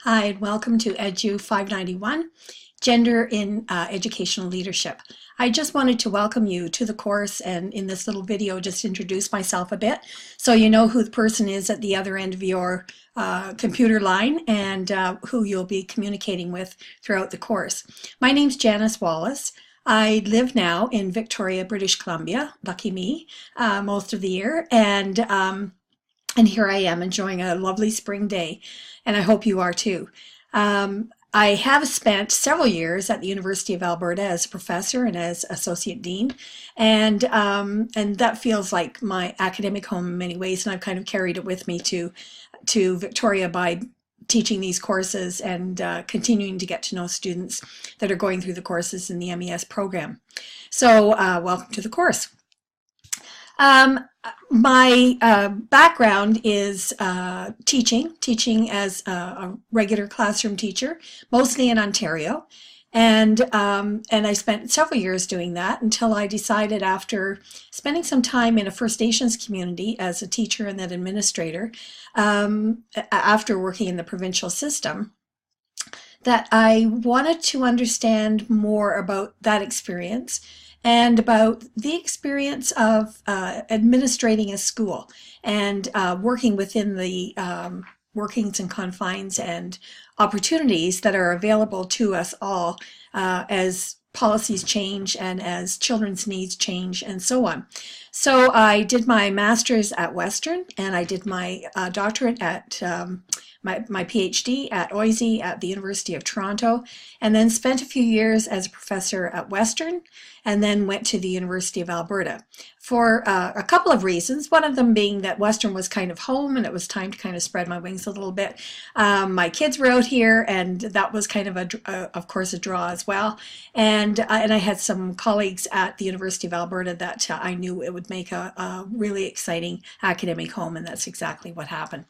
Hi, and welcome to Edu 591, Gender in Educational Leadership. I just wanted to welcome you to the course and in this little video just introduce myself a bit so you know who the person is at the other end of your computer line and who you'll be communicating with throughout the course. My name's Janice Wallace. I live now in Victoria, British Columbia, lucky me, most of the year, and here I am enjoying a lovely spring day, and I hope you are too. I have spent several years at the University of Alberta as a professor and as associate dean, and that feels like my academic home in many ways, and I've kind of carried it with me to Victoria by teaching these courses and continuing to get to know students that are going through the courses in the MES program. So welcome to the course. My background is teaching as a regular classroom teacher, mostly in Ontario. And I spent several years doing that until I decided, after spending some time in a First Nations community as a teacher and then administrator, after working in the provincial system, that I wanted to understand more about that experience and about the experience of administrating a school and working within the workings and confines and opportunities that are available to us all as policies change and as children's needs change and so on. So I did my master's at Western, and I did my doctorate at my PhD at OISE at the University of Toronto, and then spent a few years as a professor at Western, and then went to the University of Alberta for a couple of reasons. One of them being that Western was kind of home, and it was time to kind of spread my wings a little bit. My kids were out here, and that was kind of of course, a draw as well. And I had some colleagues at the University of Alberta that I knew it would make a really exciting academic home, and that's exactly what happened.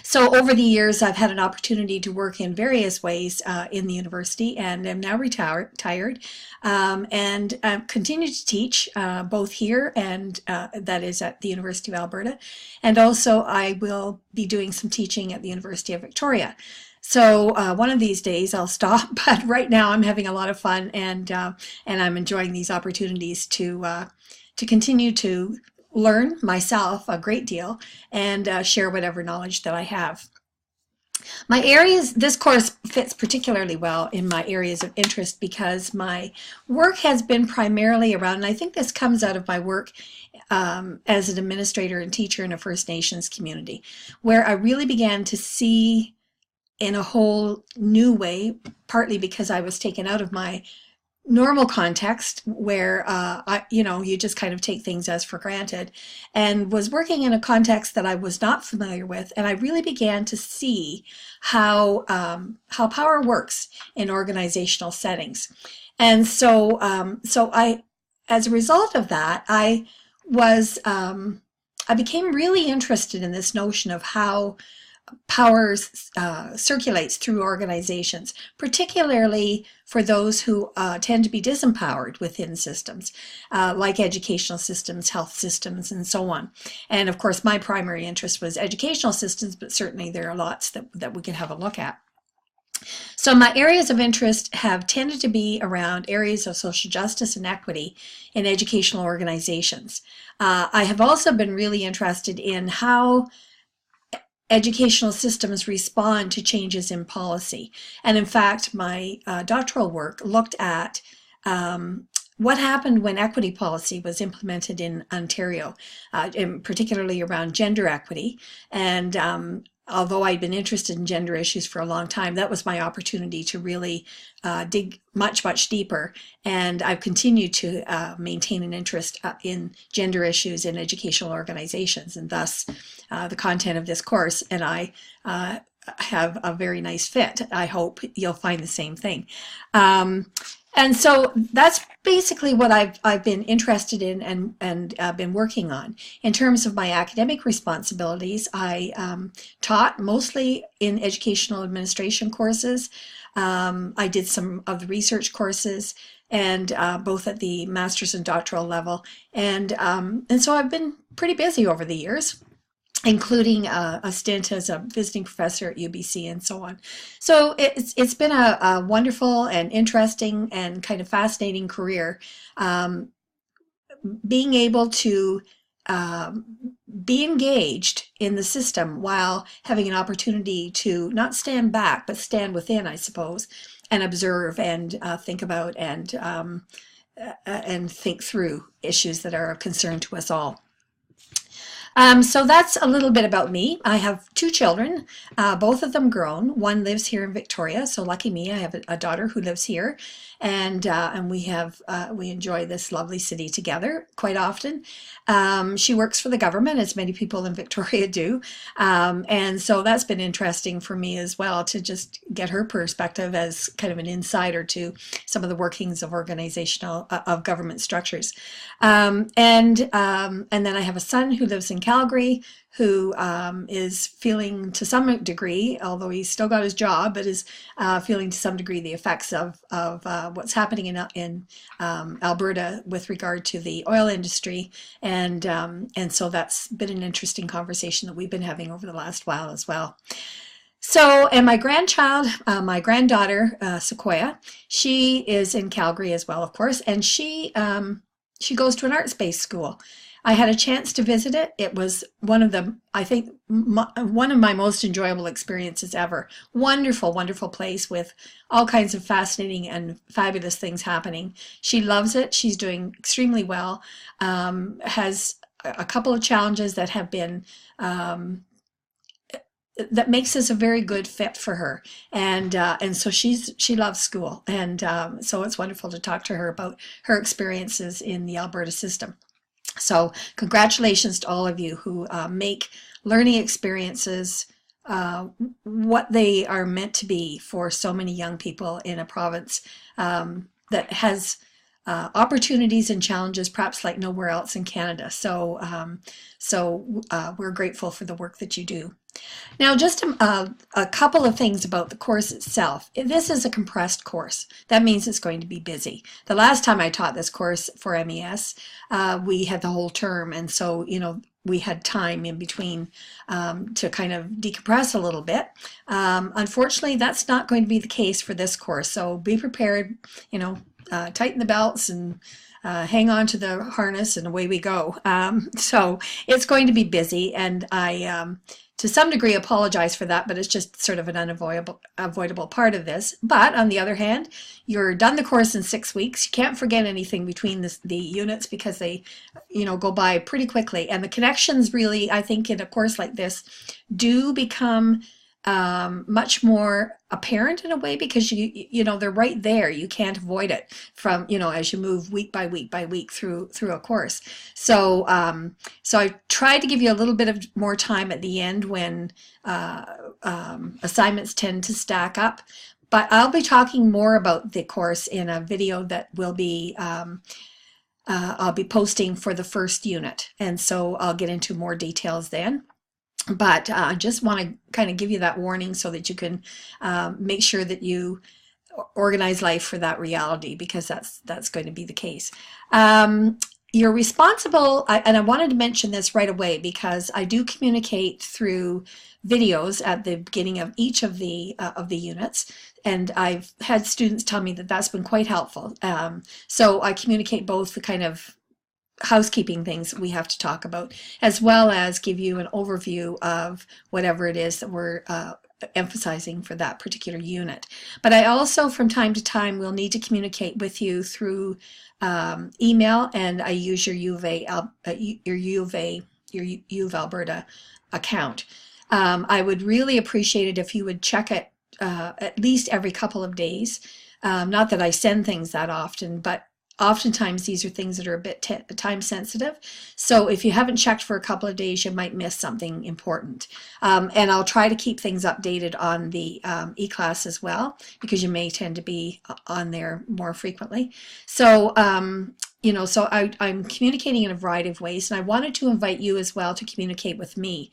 So over the years, I've had an opportunity to work in various ways in the university, and am now retired, and continue to teach both here and that is at the University of Alberta, and also I will be doing some teaching at the University of Victoria. So one of these days I'll stop, but right now I'm having a lot of fun, and I'm enjoying these opportunities to continue to learn myself a great deal and share whatever knowledge that I have. My areas, this course fits particularly well in my areas of interest because my work has been primarily around, and I think this comes out of my work as an administrator and teacher in a First Nations community, where I really began to see in a whole new way, partly because I was taken out of my normal context where you just kind of take things as for granted, and was working in a context that I was not familiar with, and I really began to see how power works in organizational settings. And so as a result of that, I became really interested in this notion of how power circulates through organizations, particularly for those who tend to be disempowered within systems, like educational systems, health systems, and so on. And of course, my primary interest was educational systems, but certainly there are lots that we could have a look at. So my areas of interest have tended to be around areas of social justice and equity in educational organizations. I have also been really interested in how educational systems respond to changes in policy. And in fact, my doctoral work looked at what happened when equity policy was implemented in Ontario, particularly around gender equity. And although I'd been interested in gender issues for a long time, that was my opportunity to really dig much, much deeper. And I've continued to maintain an interest in gender issues in educational organizations, and thus the content of this course and I have a very nice fit. I hope you'll find the same thing. And so that's basically what I've been interested in and been working on. In terms of my academic responsibilities, I taught mostly in educational administration courses. I did some of the research courses, and both at the master's and doctoral level, and so I've been pretty busy over the years. including a stint as a visiting professor at UBC and so on. So it's been a wonderful and interesting and kind of fascinating career. Um, Being able to um, be engaged in the system while having an opportunity to not stand back, but stand within, I suppose, and observe and think about and think through issues that are of concern to us all. So that's a little bit about me. I have two children, both of them grown. One lives here in Victoria, so lucky me. I have a daughter who lives here, and we enjoy this lovely city together quite often. She works for the government, as many people in Victoria do, and so that's been interesting for me as well to just get her perspective as kind of an insider to some of the workings of organizational of government structures. And then I have a son who lives in Calgary, who is feeling to some degree, although he's still got his job, but is feeling to some degree the effects of what's happening in Alberta with regard to the oil industry, and so that's been an interesting conversation that we've been having over the last while as well. So, and my grandchild, my granddaughter, Sequoia, she is in Calgary as well, of course, and she goes to an arts-based school. I had a chance to visit it. It was one of the, I think, one of my most enjoyable experiences ever. Wonderful, wonderful place with all kinds of fascinating and fabulous things happening. She loves it. She's doing extremely well. Has a couple of challenges that have been that makes us a very good fit for her, and so she loves school, and so it's wonderful to talk to her about her experiences in the Alberta system. So congratulations to all of you who make learning experiences what they are meant to be for so many young people in a province that has opportunities and challenges perhaps like nowhere else in Canada. So we're grateful for the work that you do. Now, just a couple of things about the course itself. This is a compressed course. That means it's going to be busy. The last time I taught this course for MES, we had the whole term, and so, we had time in between to kind of decompress a little bit. Unfortunately, that's not going to be the case for this course, so be prepared, tighten the belts and hang on to the harness and away we go. So it's going to be busy, and I to some degree apologize for that, but it's just sort of an unavoidable part of this. But on the other hand, you're done the course in 6 weeks. You can't forget anything between the units because they, go by pretty quickly. And the connections really, I think, in a course like this do become much more apparent in a way because they're right there. You can't avoid it from as you move week by week by week through a course. So I tried to give you a little bit of more time at the end when assignments tend to stack up. But I'll be talking more about the course in a video that will be I'll be posting for the first unit, and so I'll get into more details then. But I just want to kind of give you that warning so that you can make sure that you organize life for that reality, because that's going to be the case. You're responsible, and I wanted to mention this right away because I do communicate through videos at the beginning of each of the units, and I've had students tell me that that's been quite helpful. So I communicate both the kind of housekeeping things we have to talk about, as well as give you an overview of whatever it is that we're emphasizing for that particular unit. But I also, from time to time, will need to communicate with you through email, and I use your U of Alberta account. I would really appreciate it if you would check it at least every couple of days. Not that I send things that often, but oftentimes these are things that are a bit time sensitive. So if you haven't checked for a couple of days, you might miss something important. And I'll try to keep things updated on the eClass as well, because you may tend to be on there more frequently. So, so I'm communicating in a variety of ways, and I wanted to invite you as well to communicate with me.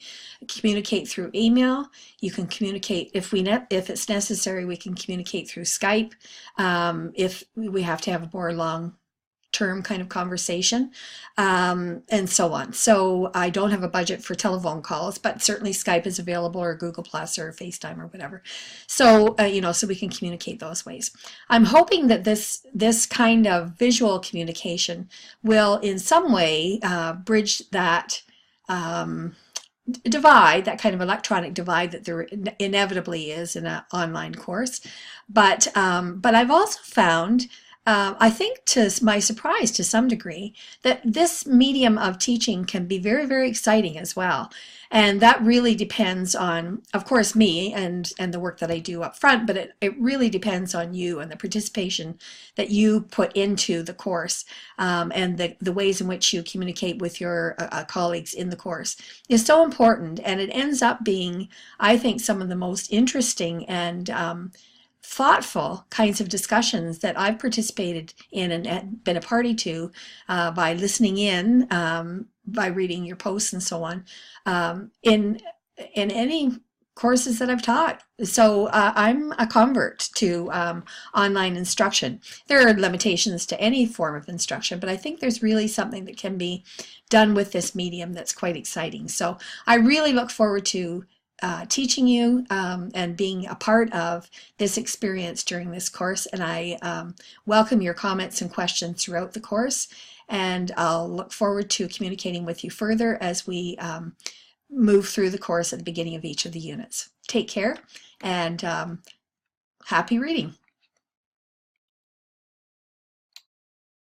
Communicate through email. You can communicate if it's necessary. We can communicate through Skype. If we have to have a more long term kind of conversation, and so on. So I don't have a budget for telephone calls, but certainly Skype is available, or Google Plus, or FaceTime, or whatever. So so we can communicate those ways. I'm hoping that this kind of visual communication will in some way bridge that divide, that kind of electronic divide that there inevitably is in an online course. But I've also found, I think to my surprise to some degree, that this medium of teaching can be very, very exciting as well. And that really depends on, of course, me and the work that I do up front, but it really depends on you and the participation that you put into the course, and the ways in which you communicate with your colleagues in the course is so important. And it ends up being, I think, some of the most interesting and thoughtful kinds of discussions that I've participated in and been a party to by listening in, by reading your posts and so on, in any courses that I've taught. So I'm a convert to online instruction. There are limitations to any form of instruction, but I think there's really something that can be done with this medium that's quite exciting. So I really look forward to teaching you and being a part of this experience during this course. And I welcome your comments and questions throughout the course. And I'll look forward to communicating with you further as we move through the course at the beginning of each of the units. Take care and happy reading.